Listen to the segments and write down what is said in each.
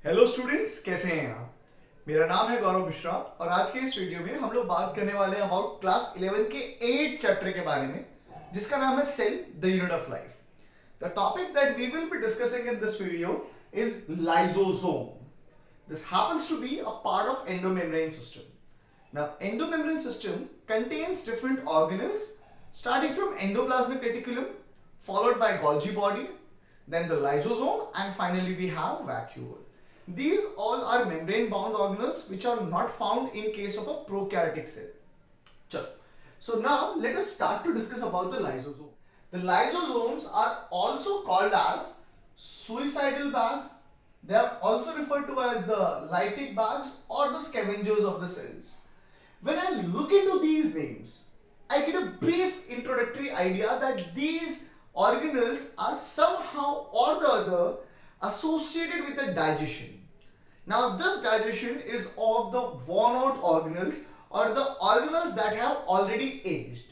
Hello students, कैसे हैं आप। मेरा नाम है गौरव मिश्रा और आज के इस वीडियो में हम लोग बात करने वाले हैं अबाउट क्लास 11 के 8 चैप्टर के बारे में, जिसका नाम है cell the unit of life. The topic that we will be discussing in this video is lysosome. This happens to be a part of endomembrane system. Now, endomembrane system contains different organelles starting from endoplasmic reticulum, followed by Golgi body, then the lysosome, and finally we have vacuole. These all are membrane bound organelles which are not found in case of a prokaryotic cell. Chalo. So now let us start to discuss about the lysosome. The lysosomes are also called as suicidal bag. They are also referred to as the lytic bags or the scavengers of the cells. When I look into these names, I get a brief introductory idea that these organelles are somehow or the other associated with the digestion. Now this digestion is of the worn out organelles or the organelles that have already aged.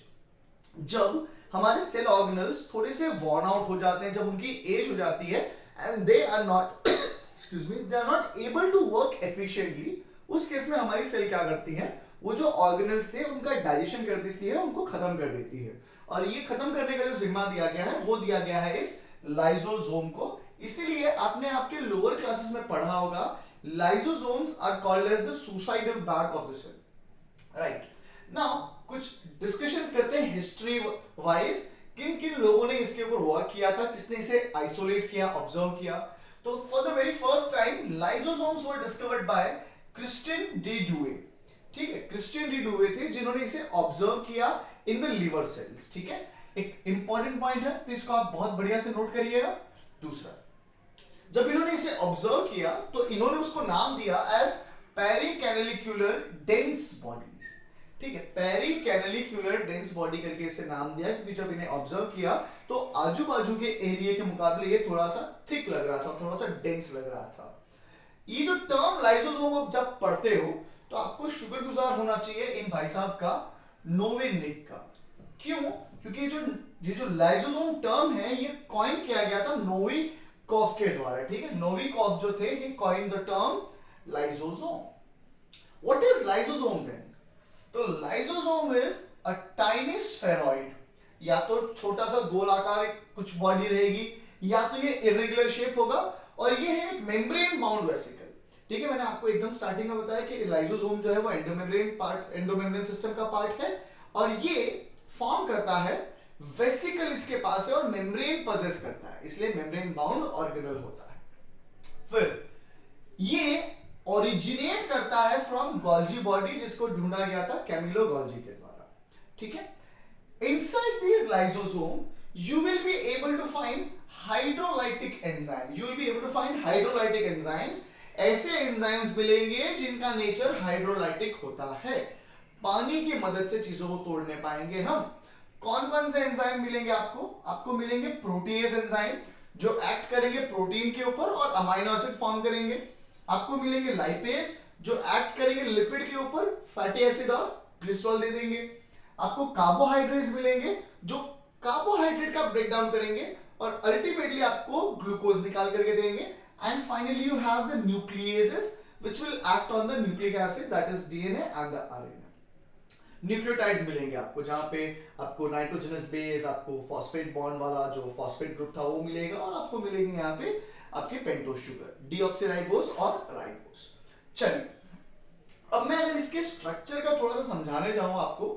जब हमारे cell organelles थोड़े से worn out हो जाते हैं, जब उनकी as हो जाती है and they are not excuse me, they are not able to work efficiently, उस केस में हमारी सेल क्या करती है, वो जो ऑर्गेनल्स थे उनका डाइजेशन कर देती है, उनको खत्म कर देती है। और ये खत्म करने का जो जिम्मा दिया गया है वो दिया गया है इस लाइसोसोम को। इसीलिए आपने आपके लोअर क्लासेस में पढ़ा होगा, lysosomes are called as the suicidal bag of the cell. Right now कुछ डिस्कशन करते हैं हिस्ट्री वाइज, किन किन लोगों ने इसके ऊपर वर्क किया था, किसने इसे आइसोलेट किया, ऑब्जर्व किया। तो for the very first time lysosomes were discovered by Christian de Duve. ठीक है, क्रिस्टियन डी डुवे थे जिन्होंने इसे ऑब्जर्व किया इन द लिवर सेल्स। ठीक है, एक इंपॉर्टेंट पॉइंट है तो इसको आप बहुत बढ़िया से नोट करिएगा। दूसरा, जब इन्होंने इसे ऑब्जर्व किया तो इन्होंने उसको नाम दिया एज पेरिकैनेलिक्युलर डेंस बॉडीज। ठीक है, पेरिकैनेलिक्युलर डेंस बॉडी करके इसे नाम दिया क्योंकि जब इन्हें ऑब्जर्व किया तो आजू बाजू के एरिया के मुकाबले ये थोड़ा सा थिक लग रहा था, थोड़ा सा डेंस लग रहा था। ये जो टर्म लाइसोसोम आप जब पढ़ते हो तो आपको शुक्रगुजार होना चाहिए इन भाई साहब का, नोविन निक का। क्यों? क्योंकि ये जो लाइसोसोम टर्म है ये कॉइन किया गया था नोविकोव के द्वारा। ठीक है, नोविकोव जो थे ही coin the term lysosome. What is lysosome then? तो lysosome is a tiny spheroid, या तो छोटा सा गोलाकार कुछ बॉडी रहेगी या तो ये इरेगुलर शेप होगा, और ये है एक मेम्ब्रेन बाउंड वेसिकल। ठीक है, मैंने आपको एकदम स्टार्टिंग में बताया कि लाइसोसोम जो है वो एंडोमेम्ब्रेन सिस्टम का पार्ट है और ये फॉर्म करता है वेसिकल इसके पास है और मेम्ब्रेन पजेस करता है, इसलिए मेम्ब्रेन बाउंड ऑर्गेनल होता है। फिर ये ओरिजिनेट करता है फ्रॉम गोल्जी बॉडी, जिसको ढूंढा गया था कैमिलो गोल्जी के द्वारा। ठीक है, inside these lysosome you will be able to find hydrolytic enzyme, you will be able to find hydrolytic enzymes। ऐसे एंजाइम्स मिलेंगे जिनका नेचर हाइड्रोलाइटिक होता है, पानी की मदद से चीजों को तोड़ने पाएंगे हम। कौन कौन से एंजाइम मिलेंगे आपको? आपको मिलेंगे प्रोटीएज एंजाइम जो एक्ट करेंगे प्रोटीन के ऊपर और अमाइनो एसिड फॉर्म करेंगे। आपको मिलेंगे लाइपेज जो एक्ट करेंगे लिपिड के ऊपर, फैटी एसिड और ग्लिसरॉल दे देंगे। आपको कार्बोहाइड्रेट्स मिलेंगे जो कार्बोहाइड्रेट का ब्रेक डाउन करेंगे और अल्टीमेटली आपको ग्लूकोज निकाल करके देंगे। And finally you have the nucleases which will act on the nucleic acid, that is DNA and the RNA. Nucleotides मिलेंगे आपको, जहां पे आपको नाइट्रोजनस बेस, आपको फॉस्फेट बॉन्ड वाला जो फॉस्फेट ग्रुप था वो मिलेगा, और आपको मिलेंगे यहाँ पे आपके पेंटोज शुगर, डीऑक्सीराइबोज और राइबोज। चलिए, अब मैं अगर इसके स्ट्रक्चर का थोड़ा सा समझाने जाऊं आपको,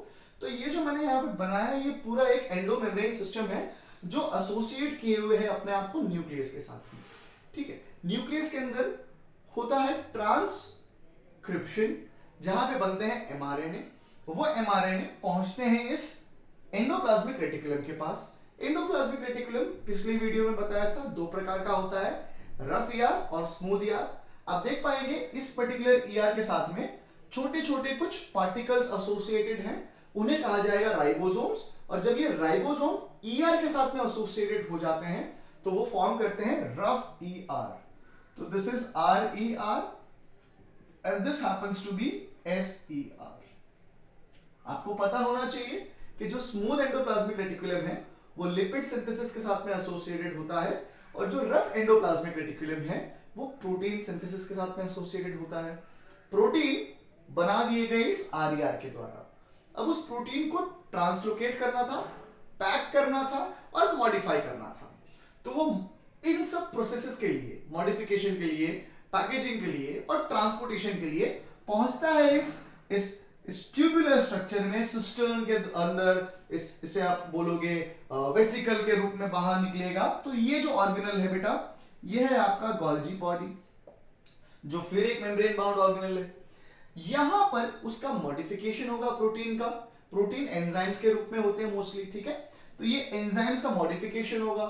तो ये जो मैंने यहाँ पे बनाया है ये पूरा एक एंडोमेम्ब्रेन सिस्टम है जो एसोसिएट किए हुए है अपने आप को न्यूक्लियस के साथ में। ठीक है, न्यूक्लियस के अंदर होता है ट्रांसक्रिप्शन, जहां पे बनते हैं एमआरएनए। वो एमआरएनए पहुंचते हैं इस एंडोप्लाज्मिक रेटिकुलम के पास। एंडोप्लाज्मिक रेटिकुलम पिछली वीडियो में बताया था दो प्रकार का होता है, रफ ईआर और स्मूथ ईआर। आप देख पाएंगे इस पर्टिकुलर ईआर के साथ में छोटे छोटे कुछ पार्टिकल्स एसोसिएटेड हैं, उन्हें कहा जाएगा राइबोसोम्स। और जब ये राइबोसोम ईआर के साथ में एसोसिएटेड हो जाते हैं तो वो फॉर्म करते हैं रफ ईआर। तो this is RER and this happens to be SER. आपको पता होना चाहिए कि जो स्मूथ एंडोप्लाज्मिक रेटिकुलम है वो लिपिड सिंथेसिस के साथ में एसोसिएटेड होता है, और जो रफ एंडोप्लाज्मिक रेटिकुलम है वो प्रोटीन सिंथेसिस के साथ में एसोसिएटेड होता है। प्रोटीन बना दिए गए इस आरईआर के द्वारा। अब उस प्रोटीन को ट्रांसलोकेट करना था, पैक करना था और मॉडिफाई करना था। तो वो इन सब प्रोसेसेस के लिए, मॉडिफिकेशन के लिए, पैकेजिंग के लिए और ट्रांसपोर्टेशन के लिए पहुंचता है इस ट्यूबुलर स्ट्रक्चर में, सिस्टर्न के अंदर। इसे आप बोलोगे वेसिकल के रूप में बाहर निकलेगा। तो ये जो ऑर्गेनल है बेटा, ये है आपका गोल्जी बॉडी, जो फिर एक मेम्ब्रेन बाउंड ऑर्गेनल है। यहां पर उसका मॉडिफिकेशन होगा प्रोटीन का। प्रोटीन एंजाइम्स के रूप में होते हैं मोस्टली, ठीक है। तो ये एंजाइम्स का मॉडिफिकेशन होगा,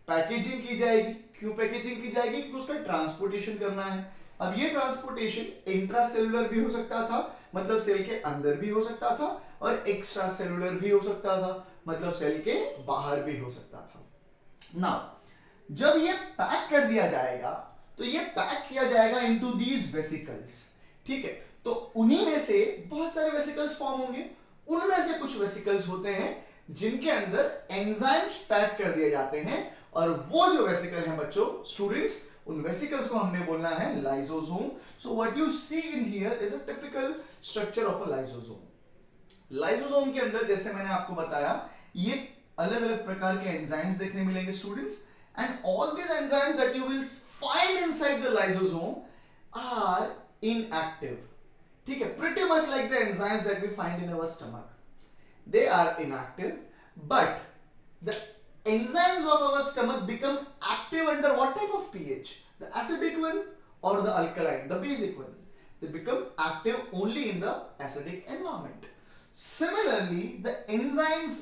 पैकेजिंग की जाएगी। क्यों पैकेजिंग की जाएगी? क्योंकि उसका ट्रांसपोर्टेशन करना है। अब ये ट्रांसपोर्टेशन इंट्रासेलुलर भी हो सकता था, मतलब सेल के अंदर भी हो सकता था, और एक्स्ट्रा सेलुलर भी हो सकता था, मतलब सेल के बाहर भी हो सकता था। नाउ जब ये पैक कर दिया जाएगा, तो ये पैक किया जाएगा इनटू दीज वेसिकल्स, ठीक है। तो उन्हीं में से बहुत सारे वेसिकल्स फॉर्म होंगे। उनमें से कुछ वेसिकल्स होते हैं जिनके अंदर एंजाइम्स पैक कर दिए जाते हैं, और वो जो वेसिकल हैं बच्चों, स्टूडेंट्स, उन वेसिकल्स को हमने बोलना है lysosome. So what you see in here is a typical structure of a lysosome. Lysosome के अंदर, जैसे मैंने आपको बताया, ये अलग अलग प्रकार के एंजाइम्स देखने मिलेंगे students, and all these enzymes that you will find inside the lysosome are inactive, ठीक है। pretty much like the enzymes that we find in our stomach, they are inactive, but the enzymes of our stomach become active under what type of pH? The acidic one or the alkaline, the basic one? They become active only in the acidic environment. Similarly, the enzymes,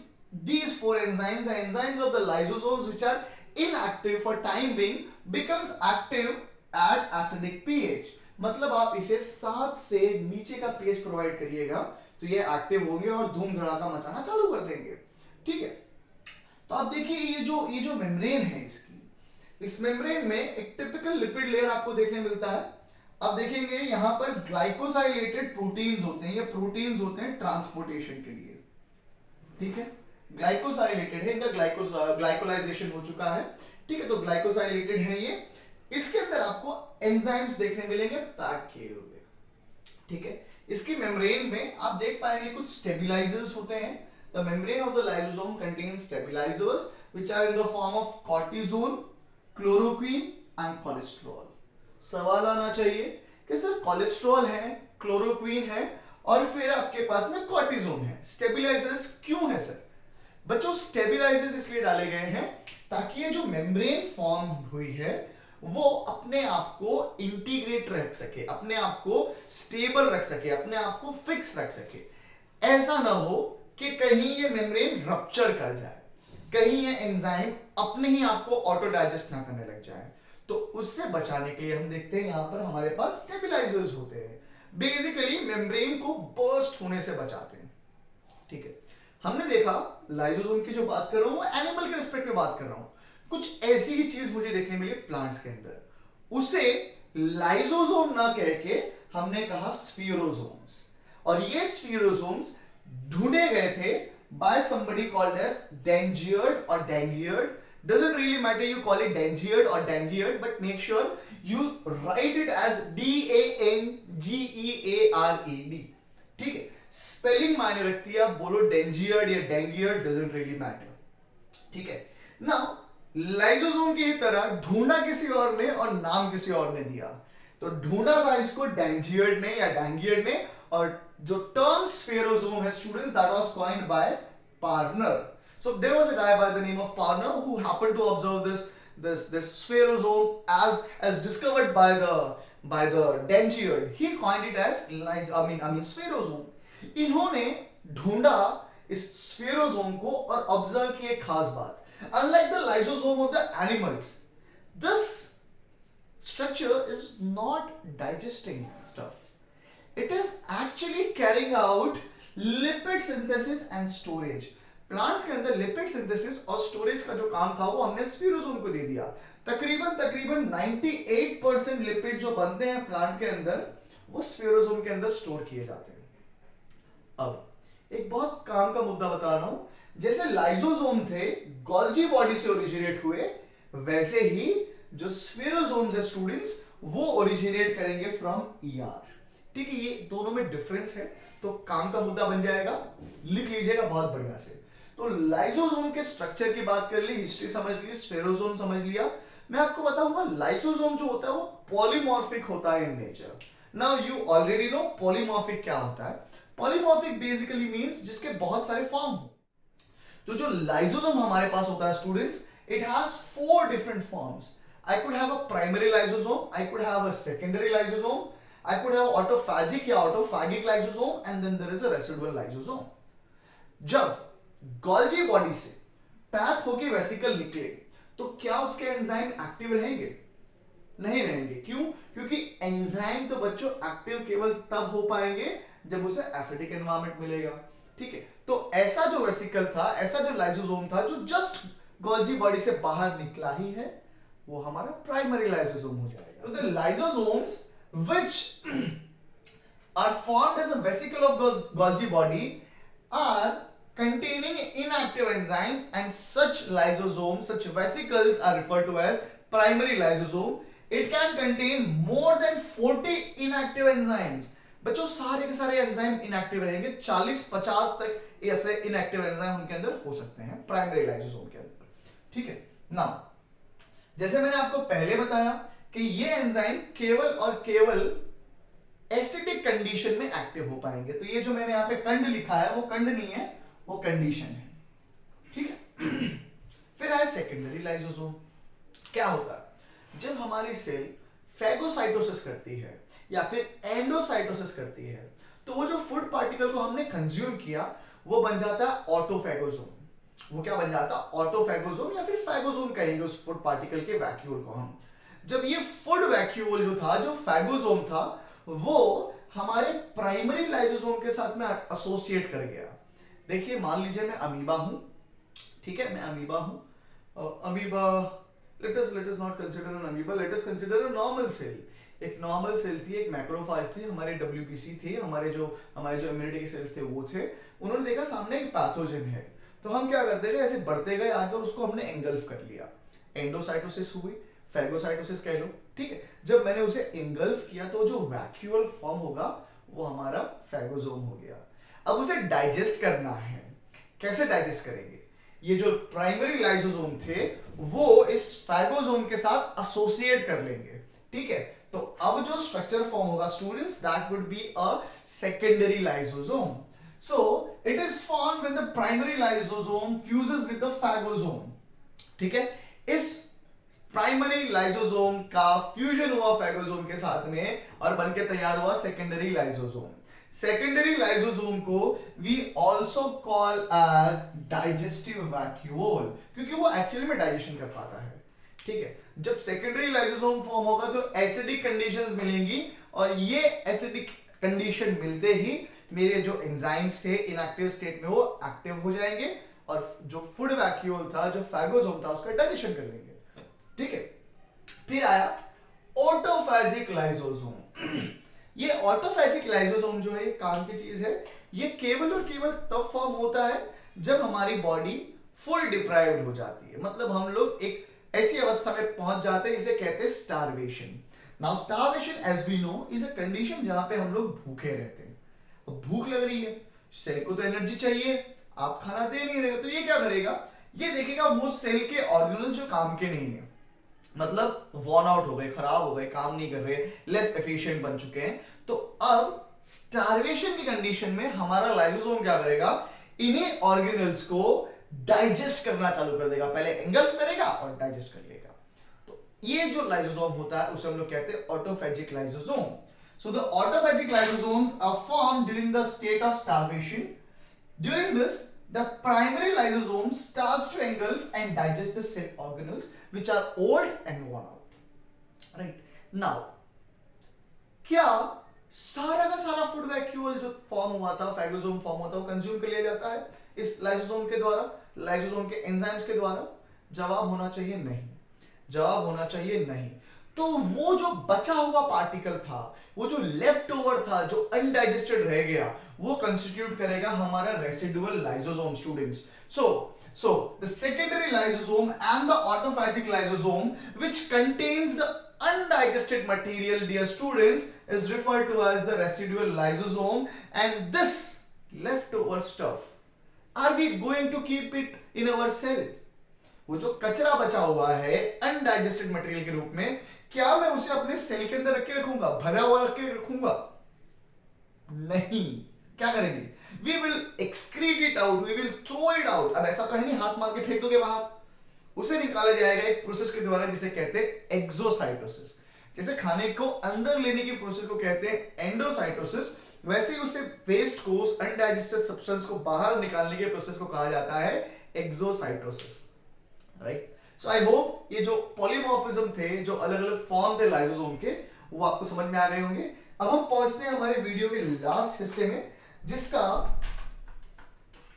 these four enzymes, the enzymes of the lysosomes which are inactive for time being, becomes active at acidic pH. मतलब आप इसे 7 से नीचे का pH provide करिएगा तो ये active होंगे और धूम धड़ाका मचाना चालू कर देंगे, ठीक है। तो आप देखिए ये जो मेम्ब्रेन है इसकी, इस मेम्ब्रेन में एक टिपिकल लिपिड लेयर आपको देखने मिलता है। आप देखेंगे यहां पर ग्लाइकोसाइलेटेड प्रोटीन्स होते हैं, ये प्रोटीन्स होते हैं ट्रांसपोर्टेशन के लिए, ठीक है। ग्लाइकोसाइलेटेड है, इनका ग्लाइकोलाइजेशन हो चुका है, ठीक है। तो ग्लाइकोसाइलेटेड है ये। इसके अंदर आपको एंजाइम्स देखने मिलेंगे पैक किए हुए, ठीक है। इसकी मेम्ब्रेन में आप देख पाएंगे कुछ स्टेबिलाइजर्स होते हैं। The membrane of the lysosome contains stabilizers which are in the form of cortisol, chloroquine and cholesterol. सवाल आना चाहिए कि सर कोलेस्ट्रॉल है, क्लोरोक्वीन है और फिर आपके पास में कॉर्टिसोन है, स्टेबिलाइजर्स क्यों है सर? बच्चों स्टेबिलाइजर्स इसलिए डाले गए हैं ताकि ये जो मेम्ब्रेन फॉर्म हुई है वो अपने आप को इंटीग्रेट रख सके, अपने आप को स्टेबल रख सके, अपने आप को फिक्स रख सके। ऐसा ना हो कि कहीं ये मेम्ब्रेन रप्चर कर जाए, कहीं ये एंजाइम अपने ही आप को ऑटो डाइजेस्ट ना करने लग जाए। तो उससे बचाने के लिए हम देखते हैं यहां पर हमारे पास स्टेबिलाइजर्स होते हैं, बेसिकली मेम्ब्रेन को बर्स्ट होने से बचाते हैं, ठीक है। हमने देखा लाइसोसोम की जो बात कर रहा हूं वो एनिमल के रिस्पेक्ट में बात कर रहा हूं। कुछ ऐसी ही चीज मुझे देखने मिली प्लांट्स के अंदर, उसे लाइसोसोम ना कह के हमने कहा स्फीरोसोम्स। और ये स्फीरोसोम्स ढूंढे गए थे by somebody called as Dangiard or Dangiard. Doesn't really matter you call it Dangiard or Dangiard, but make sure you write it as Dangeard, ठीक है। स्पेलिंग मायने रखती है, आप बोलो डेंजियर्ड या डेंगियर्ड, डजंट रियली मैटर, ठीक है। नाउ लाइसोसोम की तरह ढूंढा किसी और ने और नाम किसी और ने दिया, तो ढूंढा था इसको डेंजियर्ड ने या डेंगियर्ड ने, और जो टर्म स्फेरोसोम है students, that was coined by Perner. So there was a guy by the name of Parner who happened to observe this spherosome as discovered by the Dangiard. He coined it as spherosome. इन्होंने ढूंढा इस स्फेरोसोम को और observe की एक खास बात, unlike the lysosome of the animals, this structure is not digesting stuff. It is actually carrying out lipid synthesis and storage. Plants के अंदर लिपिड सिंथेसिस और स्टोरेज का जो काम था वो हमने स्फीरोसोम को दे दिया। तकरीबन 98% लिपिड जो बनते हैं प्लांट के अंदर वो स्फीरोसोम के अंदर स्टोर किए जाते हैं। अब एक बहुत काम का मुद्दा बता रहा हूं, जैसे लाइसोसोम थे गोल्जी बॉडी से ओरिजिनेट हुए, वैसे ही जो स्फेरोसोम्स है स्टूडेंट्स, वो ओरिजिनेट करेंगे फ्रॉम ईआर। ठीक है, ये दोनों में डिफरेंस है, तो काम का मुद्दा बन जाएगा, लिख लीजिएगा बहुत बढ़िया से। तो लाइसोसोम के स्ट्रक्चर की बात कर ली, हिस्ट्री समझ ली, स्फेरोसोम समझ लिया। मैं आपको बताऊंगा लाइसोसोम जो होता है वो पॉलीमॉर्फिक होता है in nature. Now you already know polymorphic क्या होता है। पॉलीमॉर्फिक बेसिकली मींस जिसके बहुत सारे फॉर्म हो। तो जो लाइसोसोम हमारे पास होता है students, it has 4 different forms. I could have a primary lysosome, I could have a secondary lysosome, I could have autophagic या autophagic lysosome, and then there is a residual lysosome. जब Golgi body से pack होके vesicle निकले, तो क्या उसके enzyme active रहेंगे? नहीं रहेंगे। क्यों? क्योंकि एंजाइम तो बच्चों एक्टिव केवल तब हो पाएंगे जब उसे एसिडिक एनवायरनमेंट मिलेगा। ठीक है, तो ऐसा जो वेसिकल था, ऐसा जो लाइसोसोम था जो जस्ट गोल्जी बॉडी से बाहर निकला ही है, वो हमारा प्राइमरी लाइसोसोम हो जाएगा। तो the lysosomes which are formed as a vesicle of Golgi body are containing inactive enzymes, and such lysosomes, such vesicles are referred to as primary lysosome. It can contain more than 40 inactive enzymes. बच्चों सारे के सारे enzyme inactive रहेंगे, 40-50 तक ऐसे inactive enzyme उनके अंदर हो सकते हैं प्राइमरी लाइसोसोम के अंदर। ठीक है ना, जैसे मैंने आपको पहले बताया कि ये एंजाइम केवल और केवल एसिडिक कंडीशन में एक्टिव हो पाएंगे। तो ये जो मैंने यहाँ पे कंड लिखा है वो कंड नहीं है, वो कंडीशन है। ठीक है फिर आए सेकेंडरी लाइसोसोम। क्या होता है? जब हमारी सेल फैगोसाइटोसिस करती है या फिर एंडोसाइटोसिस करती है, तो वो जो फूड पार्टिकल को हमने कंज्यूम किया वो बन जाता है ऑटोफैगोसोम। वो क्या बन जाता है? ऑटोफैगोसोम या फिर फैगोसोम कहेंगे उस फूड पार्टिकल के वैक्यूल को हम। जब ये फूड वैक्यूल जो था, जो फैगोसोम था, वो हमारे प्राइमरी लाइसोसोम के साथ में एसोसिएट कर गया। देखिए मान लीजिए मैं अमीबा हूं, ठीक है, मैं अमीबा हूं। Amoeba, let us not consider an amoeba, let us consider a normal cell. एक नॉर्मल सेल थी, एक मैक्रोफाज थी, हमारे डब्ल्यूबीसी थे, हमारे जो इम्यूनिटी के सेल्स थे वो थे। उन्होंने देखा सामने एक पैथोजन है, तो हम क्या करते गए, ऐसे बढ़ते गए आगे और उसको हमने एंगल्फ कर लिया। एंडोसाइटोसिस हुई, फैगोसाइटोसिस कह लो। ठीक है, जब मैंने उसे एंगल्फ किया तो जो वैक्यूअल फॉर्म होगा वो हमारा फैगोसोम हो गया। अब उसे डाइजेस्ट करना है, कैसे डाइजेस्ट करेंगे? ये जो प्राइमरी लाइसोसोम थे वो इस फैगोसोम के साथ एसोसिएट कर लेंगे। ठीक है, तो अब जो स्ट्रक्चर फॉर्म होगा students, that would be a secondary lysosome. So it is formed when the primary lysosome fuses with the phagosome. ठीक है, इस प्राइमरी लाइसोसोम का फ्यूजन हुआ फैगोसोम के साथ में और बनके तैयार हुआ सेकेंडरी लाइसोसोम। सेकेंडरी लाइसोसोम को we also call as digestive vacuole, क्योंकि वो एक्चुअली में डाइजेशन कर पाता है। ठीक है, जब सेकेंडरी लाइसोसोम फॉर्म होगा तो एसिडिक कंडीशंस मिलेंगी, और ये एसिडिक कंडीशन मिलते ही मेरे जो एंजाइम्स थे इनएक्टिव स्टेट में वो एक्टिव हो जाएंगे, और जो फूड वैक्यूल था, जो फैगोसोम था, उसका डाइजेशन कर लेंगे। ठीक है, फिर आया ऑटोफैजिक लाइसोसोम। ये ऑटोफैजिक लाइसोसोम जो है, ये काम की चीज है। ये केवल और केवल तब फॉर्म होता है जब हमारी बॉडी फुल डिप्राइव्ड हो जाती है, मतलब हम लोग एक ऐसी अवस्था में पहुंच जाते हैं जिसे कहते हैं starvation. Now starvation as we know is a condition जहां पे हम लोग भूखे रहते हैं। अब भूख लग रही है, सेल को तो एनर्जी चाहिए, आप खाना दे नहीं रहे हो, तो ये क्या करेगा? ये देखेगा वो सेल के ऑर्गेनल जो काम के नहीं है, मतलब वॉर्न आउट हो गए, खराब हो गए, काम नहीं कर रहे, लेस एफिशिएंट बन चुके हैं। तो अब स्टारवेशन की कंडीशन में हमारा लाइसोसोम क्या करेगा? इन्हीं ऑर्गेनल्स को डाइजेस्ट करना चालू कर देगा, पहले एंगल्फ करेगा और डाइजेस्ट कर लेगा। तो ये जो लाइसोसोम होता है उसे हम लोग कहते हैं ऑटोफैजिक lysosome. So the autophagic lysosomes are formed during the state of starvation. During this, the primary lysosome starts to engulf and digest the cell organelles which are old and worn out. Right now, क्या सारा का सारा food vacuole जो form हुआ था, phagosome form हुआ था, वो कंज्यूम कर लिया जाता है इस लाइसोसोम के द्वारा, लाइसोसोम के एंजाइम्स के द्वारा? जवाब होना चाहिए नहीं, जवाब होना चाहिए नहीं। तो वो जो बचा हुआ पार्टिकल था, वो जो लेफ्ट ओवर था, जो अनडाइजेस्टेड रह गया, वो कंस्टिट्यूट करेगा हमारा residual lysosome students. So the secondary lysosome and the autophagic lysosome which contains the undigested material, dear students, is referred to as the residual lysosome. And this leftover stuff, are we going to keep it in our cell? वो जो कचरा बचा हुआ है undigested material के रूप में, क्या मैं उसे अपने सेल के अंदर रख के रखूंगा, भरा हुआ रख के रखूंगा? नहीं. क्या करेंगे? We will excrete it out, we will throw it out. अब ऐसा तो है नहीं हाथ मार के फेंक दोगे बाहर. उसे निकाला जाएगा एक प्रोसेस के द्वारा जिसे कहते हैं एक्सोसाइटोसिस. जैसे खाने को अंदर लेने की प्रोसेस को कहते हैं एंडोसाइटोसिस, वैसे ही उसे वेस्ट को, अनडाइजेस्टेड सब्सटेंस को बाहर निकालने के प्रोसेस को कहा जाता है exocytosis. Right. So I hope ये जो पॉलीमॉर्फिज्म थे, जो अलग अलग फॉर्म थे लाइसोसोम के, वो आपको समझ में आ गए होंगे. अब हम पहुंचते हैं हमारे वीडियो के लास्ट हिस्से में, जिसका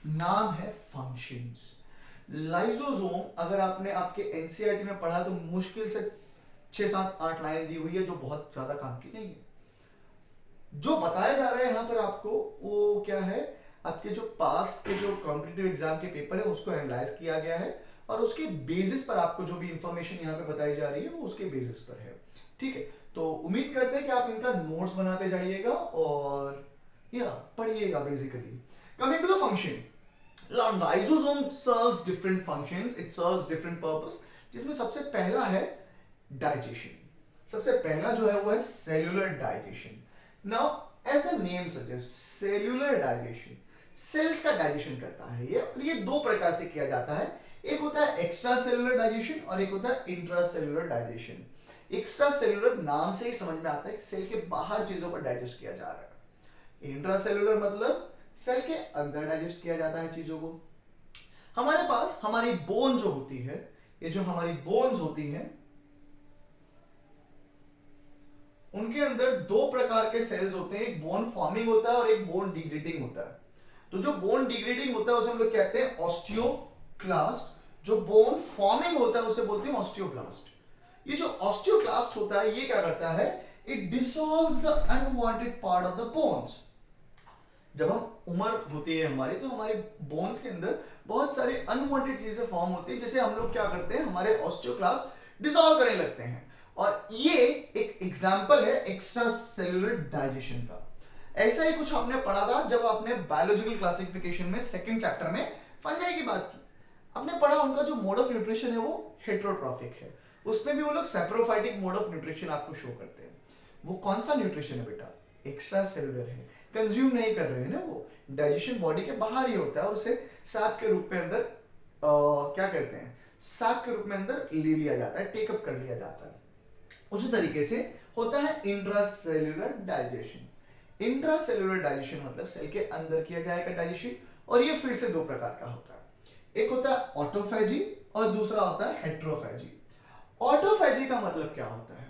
नाम है फंक्शंस. लाइसोसोम, अगर आपने आपके एनसीईआरटी में पढ़ा तो मुश्किल से 6, 7, 8 लाइन दी हुई है, जो बहुत ज्यादा काम की नहीं है. जो बताया जा रहा है यहां पर आपको, वो क्या है, आपके जो पास्ट के जो कॉम्पिटिटिव एग्जाम के पेपर है उसको एनालाइज किया गया है, और उसके बेसिस पर आपको जो भी इंफॉर्मेशन यहाँ पे बताई जा रही है वो उसके बेसिस पर है. ठीक है. तो उम्मीद करते हैं कि आप इनका नोट्स बनाते जाइएगा और या पढ़िएगा. Basically coming to the function, lysosome serves different functions, it serves different purpose, जिसमें सबसे पहला है डाइजेशन. सबसे पहला जो है वो है cellular digestion. Now as the name suggest, cellular digestion, cells का डाइजेशन करता है ये, और ये दो प्रकार से किया जाता है. एक होता है एक्स्ट्रा सेल्यूलर डाइजेशन और एक होता है intra cellular digestion. Extra cellular नाम से ही समझ में आता है कि सेल के बाहर चीजों को डाइजेस्ट किया जा रहा है. इंट्रा सेल्यूलर मतलब सेल के अंदर डाइजेस्ट किया जाता है चीजों को. हमारे पास हमारी बोन जो होती है, ये जो हमारी बोन्स होती हैं, उनके अंदर दो प्रकार के सेल्स होते हैं. एक बोन फॉर्मिंग होता है और एक बोन डिग्रेडिंग होता है. तो जो बोन डिग्रेडिंग होता है उसे हम लोग कहते हैं ऑस्टियोक्लास्ट. जो बोन फॉर्मिंग होता है उसे बोलते हैं ऑस्टियोब्लास्ट. ये जो ऑस्टियोक्लास्ट होता है ये क्या करता है, it dissolves the unwanted part of the bones. जब हम उम्र होती है हमारी, तो हमारे बोन्स के अंदर बहुत सारे अनवांटेड चीजें फॉर्म होती है, जिसे हम लोग क्या करते हैं, हमारे ऑस्टियोक्लास्ट डिसॉल्व करने लगते हैं. और ये एक एग्जांपल है एक्स्ट्रा सेल्यूलर डाइजेशन का. ऐसा ही कुछ आपने पढ़ा था जब आपने बायोलॉजिकल क्लासिफिकेशन में सेकंड चैप्टर में फंजाई की बात की. आपने पढ़ा उनका जो मोड ऑफ न्यूट्रिशन है वो हेटेरोट्रॉफिक है. उसमें भी वो लोग सेप्रोफाइटिक मोड ऑफ न्यूट्रिशन आपको शो करते हैं. वो कौन सा न्यूट्रिशन है बेटा, एक्स्ट्रा सेल्यूलर है. कंज्यूम नहीं कर रहे हैं ना, वो डाइजेशन बॉडी के बाहर ही होता है और उसे साफ के रूप में अंदर क्या करते हैं, साफ के रूप में अंदर ले लिया जाता है, टेकअप कर लिया जाता है. उसी तरीके से होता है इंट्रासेल्यूलर डाइजेशन. इंट्रासेल्यूलर डाइजेशन मतलब सेल के अंदर किया जाएगा डाइजेशन, और ये फिर से दो प्रकार का होता है. एक होता है ऑटोफैजी और दूसरा होता है हेटेरोफैजी. ऑटोफैजी का मतलब क्या होता है,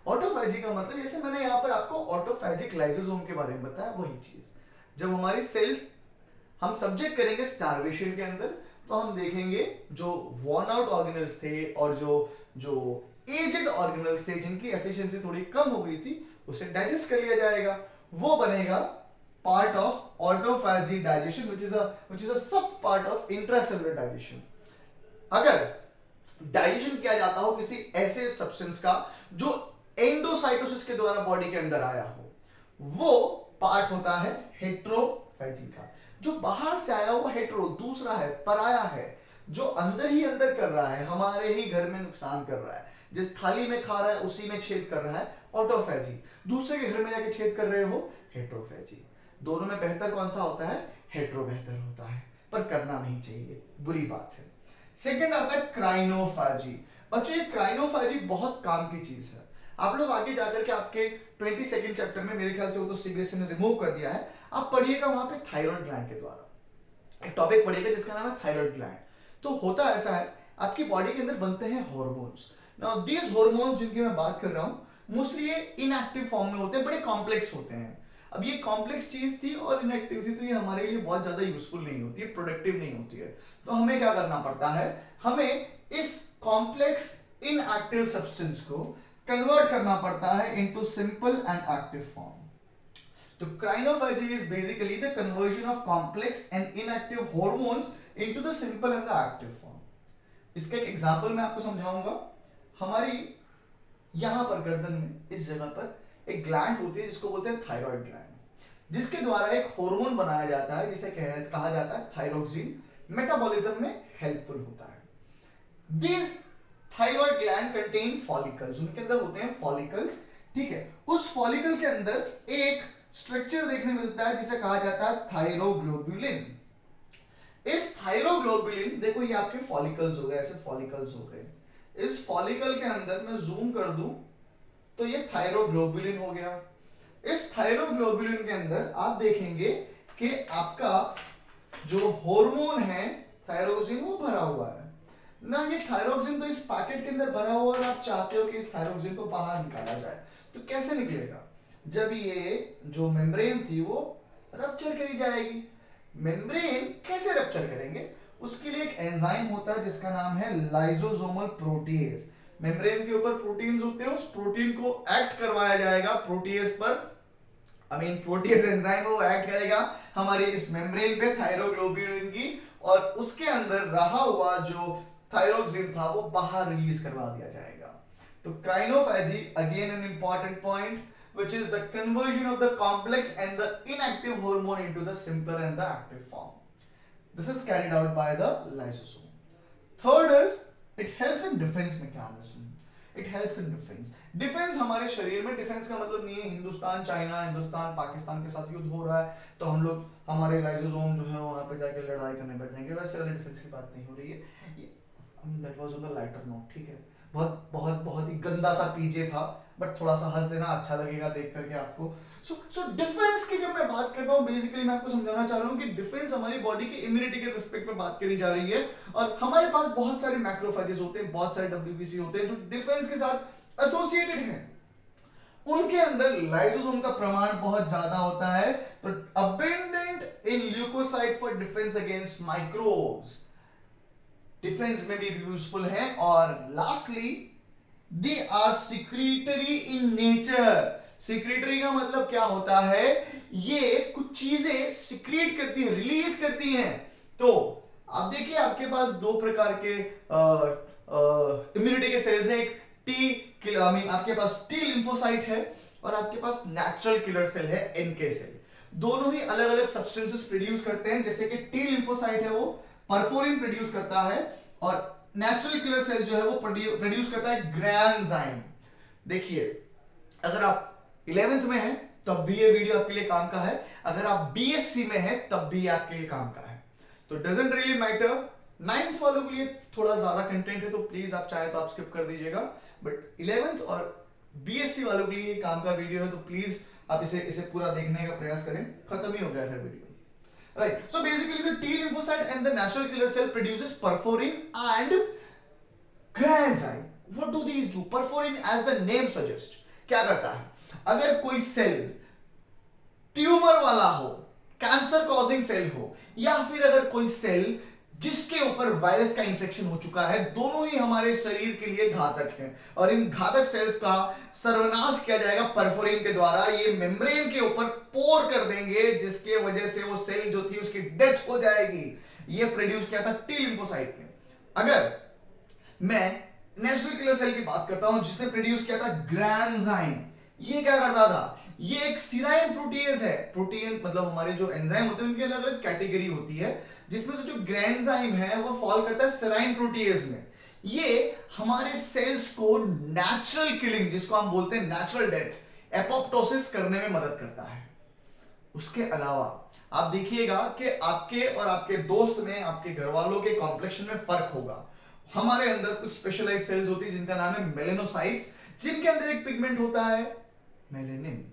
ऑटोफैजी का मतलब जैसे मैंने यहां पर आपको ऑटोफैजिक लाइसोसोम के बारे में बताया, वही चीज. जब हमारी सेल हम सब्जेक्ट करेंगे स्टार्वेशन के अंदर, तो हम देखेंगे जो वॉर्न आउट ऑर्गेनल्स थे और जो एजेड ऑर्गेनल्स थे जिनकी एफिशिएंसी थोड़ी कम हो गई थी, उसे डाइजेस्ट कर लिया जाएगा. वो बनेगा part of autophagy digestion, which is a sub part of intracellular digestion. अगर डाइजेशन किया जाता हो किसी ऐसे सब्सटेंस का जो एंडोसाइटोसिस के द्वारा बॉडी के अंदर आया हो, वो पार्ट होता है हेटेरोफैजी का. जो बाहर से आया हुआ हेटेरो दूसरा है, पराया है, जो अंदर ही अंदर कर रहा है, हमारे ही घर में नुकसान कर रहा है, जिस थाली में खा रहा है उसी में छेद कर रहा है, ऑटोफैजी. दूसरे के घर में जाके छेद कर रहे हो, हेटेरोफैजी. दोनों में बेहतर कौन सा होता है, हेटेरो बेहतर होता है, पर करना नहीं चाहिए, बुरी बात है. सेकंड आता है क्राइनोफैजी. बच्चों ये क्राइनोफैजी बहुत काम की चीज है. आप लोग आगे जाकर के आपके 22nd चैप्टर में, मेरे ख्याल से वो तो सीबीएसई ने रिमूव कर दिया है, आप पढ़िएगा वहां पे थायराइड ग्लैंड के द्वारा एक टॉपिक पढ़िएगा जिसका नाम है थायराइड ग्लैंड. तो होता ऐसा है, आपकी बॉडी के अंदर बनते हैं हार्मोन्स. नाउ दीस हार्मोन्स जिनकी मैं बात कर रहा हूं, मोस्टली ये इनएक्टिव फॉर्म में होते हैं, बड़े कॉम्प्लेक्स होते हैं. अब ये कॉम्प्लेक्स चीज थी और इनएक्टिव थी, तो ये हमारे लिए बहुत ज्यादा यूजफुल नहीं होती है, प्रोडक्टिव नहीं होती है. तो हमें क्या करना पड़ता है, हमें इस कॉम्प्लेक्स इनएक्टिव सब्सटेंस को कन्वर्ट करना पड़ता है into simple and active form. तो crinophagy is basically the conversion of complex and inactive hormones into the simple and the active form. इसका एक एग्जांपल मैं आपको समझाऊंगा। हमारी यहां पर गर्दन में इस जगह पर एक ग्लैंड होती है जिसको बोलते हैं थायराइड ग्लैंड, जिसके द्वारा एक हार्मोन बनाया जाता है जिसे कहा जाता है थायरोक्सिन, मेटाबॉलिज्म में हेल्पफुल होता है। This thyroid gland contain follicles, उनके अंदर होते हैं फॉलिकल्स, ठीक है। उस फॉलिकल के अंदर एक स्ट्रक्चर देखने मिलता है जिसे कहा जाता है थायरोग्लोबुलिन। इस थायरोग्लोबुलिन, देखो ये आपके फॉलिकल्स हो गए, ऐसे फॉलिकल्स हो गए। इस फॉलिकल के अंदर मैं जूम कर दूं तो ये थायरोग्लोबुलिन हो गया। इस थायरोग्लोबुलिन के अंदर आप देखेंगे कि आपका जो हार्मोन है थायरोक्सिन वो भरा हुआ है ना। ये थायरोक्सिन तो इस पैकेट के अंदर भरा हुआ और आप चाहते हो कि इस थायरोक्सिन को बाहर निकाला जाए, तो कैसे निकलेगा? जब ये जो मेम्ब्रेन थी वो रप्चर करी जाएगी। मेम्ब्रेन कैसे रप्चर करेंगे? उसके लिए एक एंजाइम होता है जिसका नाम है लाइसोसोमल प्रोटीएज। मेम्ब्रेन के ऊपर प्रोटीन्स होते हैं, उस प्रोटीन को एक्ट करवाया जाएगा प्रोटीएज पर। प्रोटीएज एंजाइम वो एक्ट करेगा हमारी इस मेम्ब्रेन पे थायरोग्लोबुलिन की, और उसके अंदर रहा हुआ जो थायरोक्सिन था वो बाहर रिलीज करवा दिया जाएगा। तो crinophagy again an important point, which is the conversion of the complex and the inactive hormone into the simpler and the active form. This is carried out by the lysosome. Third is it helps in defense mechanism. It helps in defense. Defence हमारे शरीर में, defence का मतलब नहीं है Hindustan China, Hindustan Pakistan के साथ युद्ध हो रहा है तो हम लोग हमारे लाइसोसोम जो है वहां पे जाके लड़ाई करने बैठ जाएंगे, वैसे वाले डिफेंस की बात नहीं हो रही है। That was on the lighter note, ठीक है। बहुत बहुत बहुत ही गंदा सा पीजे था, बट थोड़ा सा हंस देना, अच्छा लगेगा देख करके आपको। सो डिफेंस की जब मैं बात करता हूं, बेसिकली मैं आपको समझाना चाह रहा हूं कि डिफेंस हमारी बॉडी की इम्यूनिटी के रिस्पेक्ट में बात करी जा रही है, और हमारे पास बहुत सारे मैक्रोफेजेस होते हैं, बहुत सारे डब्ल्यूबीसी होते हैं जो डिफेंस के साथ एसोसिएटेड हैं। उनके अंदर लाइसोसोम का प्रमाण बहुत ज्यादा होता है, तो abundant in leucocyte for defence against microbes, defence में भी यूजफुल है। और lastly they are secretory in nature. Secretory का मतलब क्या होता है? ये कुछ चीजें सिक्रीट करती है, रिलीज करती हैं। तो आप देखिए आपके पास दो प्रकार के इम्यूनिटी के सेल्स हैं, एक आपके पास टी लिम्फोसाइट है और आपके पास नेचुरल किलर सेल है एनके सेल। दोनों ही अलग अलग सब्सटेंसेस प्रोड्यूस करते हैं, जैसे कि टी लिम्फोसाइट है वो परफोरिन प्रोड्यूस करता है, और नेचुरल किलर सेल जो है वो प्रोड्यूस करता है ग्रैंजाइम। देखिए अगर आप 11th में हैं तब भी ये वीडियो आपके लिए काम का है, अगर आप बीएससी में हैं तब भी आपके लिए काम का है, तो डजंट रियली मैटर। 9th वालों के लिए थोड़ा ज्यादा कंटेंट है तो प्लीज आप चाहे तो आप स्किप कर दीजिएगा, बट 11th और बीएससी वालों के लिए काम का वीडियो है तो प्लीज आप इसे पूरा देखने का प्रयास करें। खत्म ही हो गया फिर video, right? So basically the T lymphocyte and the natural killer cell produces perforin and granzyme. What do these do? Perforin, as the name suggests, क्या करता है? अगर कोई सेल ट्यूमर वाला हो, कैंसर कॉजिंग सेल हो, या फिर अगर कोई सेल जिसके ऊपर वायरस का इंफेक्शन हो चुका है, दोनों ही हमारे शरीर के लिए घातक हैं, और इन घातक सेल्स का सर्वनाश किया जाएगा परफोरिन के द्वारा। ये मेम्ब्रेन के ऊपर पोर कर देंगे, जिसके वजह से वो सेल जो थी उसकी डेथ हो जाएगी। ये प्रोड्यूस किया था टी लिम्फोसाइट ने। अगर मैं नेचुरल किलर सेल की बात करता हूं जिसने प्रोड्यूस किया था ग्रैंजाइम, ये क्या करता था? ये एक सिराइन प्रोटीएज है। प्रोटीन मतलब हमारे जो एंजाइम होते हैं उनकी अलग अलग कैटेगरी होती है, जिसमें से जो ग्रैंजाइम है वो फॉल करता है सेराइन प्रोटीएज में। ये हमारे सेल्स को नेचुरल किलिंग, जिसको हम बोलते हैं नेचुरल डेथ, एपोप्टोसिस करने में मदद करता है। उसके अलावा आप देखिएगा कि आपके और आपके दोस्त में, आपके घर वालों के कॉम्प्लेक्शन में फर्क होगा। हमारे अंदर कुछ स्पेशलाइज्ड सेल्स होती है जिनका नाम है मेलेनोसाइट्स, जिनके अंदर एक पिगमेंट होता है मेलेनिन।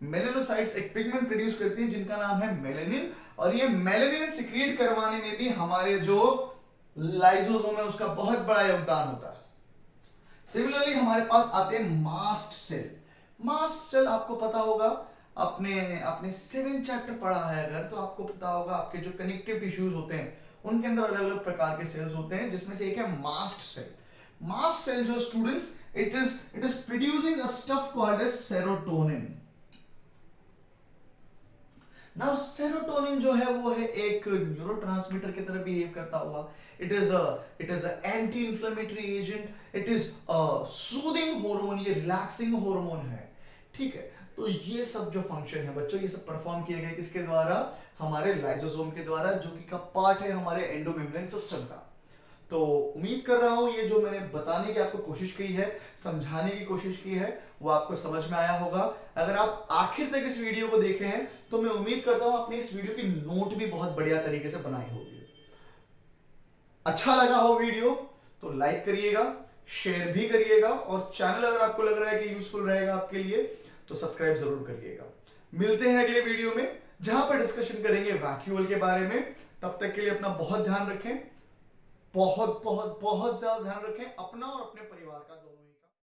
मेलेनोसाइट्स एक पिगमेंट प्रोड्यूस करती है जिनका नाम है मेलेनिन, और ये मेलेनिन सिक्रीट करवाने में भी हमारे जो लाइसोसोम है उसका बहुत बड़ा योगदान होता है। सिमिलरली हमारे पास आते हैं मास्ट सेल। मास्ट सेल आपको पता होगा, आपने 7th चैप्टर पढ़ा है अगर, तो आपको पता होगा आपके जो कनेक्टिव टिश्यूज होते हैं उनके अंदर अलग अलग प्रकार के सेल्स होते हैं, जिसमें से एक है मास्ट सेल। Mast cell जो students, it is producing a stuff called as serotonin. Now serotonin जो है वो है एक न्यूरोट्रांसमीटर की तरह बिहेव करता हुआ. It is a anti-inflammatory agent. It is a soothing hormone. ये relaxing hormone है. ठीक है. तो ये सब जो फंक्शन है बच्चों, ये सब परफॉर्म किए गए किसके द्वारा? हमारे लाइसोसोम के द्वारा, जो कि का पार्ट है हमारे एंडोमेम्ब्रेन सिस्टम का. तो उम्मीद कर रहा हूं ये जो मैंने बताने की आपको कोशिश की है, समझाने की कोशिश की है, वो आपको समझ में आया होगा. अगर आप आखिर तक इस वीडियो को देखे हैं तो मैं उम्मीद करता हूं आपने इस वीडियो की नोट भी बहुत बढ़िया तरीके से बनाई होगी. अच्छा लगा हो वीडियो तो लाइक करिएगा, शेयर भी करिएगा, और चैनल अगर आपको लग रहा है कि यूजफुल रहेगा आपके लिए तो सब्सक्राइब जरूर करिएगा. मिलते हैं अगले वीडियो में जहां पर डिस्कशन करेंगे वैक्यूअल के बारे में. तब तक के लिए अपना बहुत ध्यान रखें, बहुत बहुत बहुत ज्यादा ध्यान रखें अपना और अपने परिवार का, दोनों.